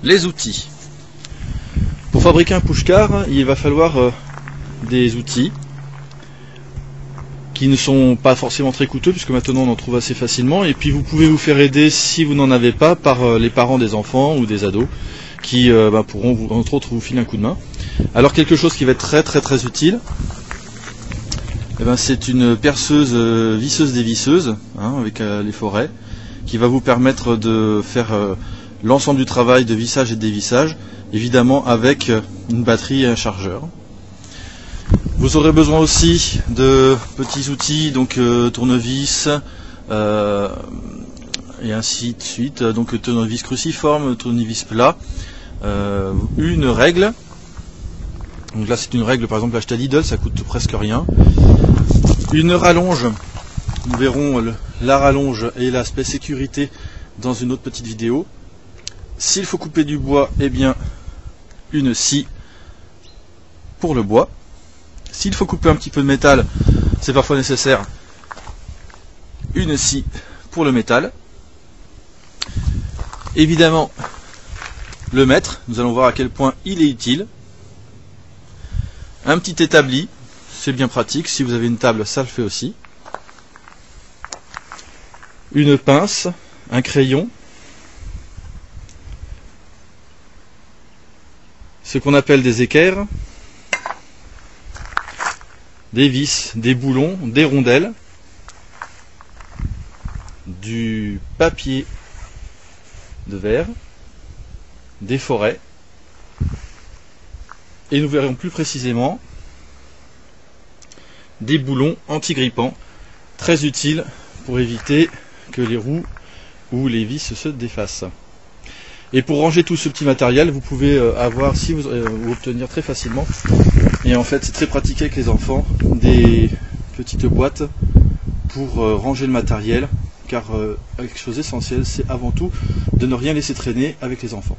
Les outils. Pour fabriquer un push-car, il va falloir des outils qui ne sont pas forcément très coûteux, puisque maintenant on en trouve assez facilement, et puis vous pouvez vous faire aider, si vous n'en avez pas, par les parents des enfants ou des ados qui pourront entre autres vous filer un coup de main. Alors quelque chose qui va être très utile, c'est une perceuse visseuse dévisseuse, avec les forêts, qui va vous permettre de faire l'ensemble du travail de vissage et de dévissage, évidemment avec une batterie et un chargeur. Vous aurez besoin aussi de petits outils, donc tournevis et ainsi de suite, donc tournevis cruciforme, tournevis plat, une règle. Donc là c'est une règle par exemple achetée à Lidl, ça coûte presque rien. Une rallonge, nous verrons la rallonge et l'aspect sécurité dans une autre petite vidéo. S'il faut couper du bois, eh bien une scie pour le bois. S'il faut couper un petit peu de métal, c'est parfois nécessaire, une scie pour le métal. Évidemment, le mètre, nous allons voir à quel point il est utile. Un petit établi, c'est bien pratique, si vous avez une table, ça le fait aussi. Une pince, un crayon, ce qu'on appelle des équerres, des vis, des boulons, des rondelles, du papier de verre, des forêts, et nous verrons plus précisément des boulons anti-grippants, très utiles pour éviter que les roues ou les vis se défassent. Et pour ranger tout ce petit matériel, vous pouvez avoir, si vous obtenir très facilement, et en fait c'est très pratique avec les enfants, des petites boîtes pour ranger le matériel, car quelque chose d'essentiel, c'est avant tout de ne rien laisser traîner avec les enfants.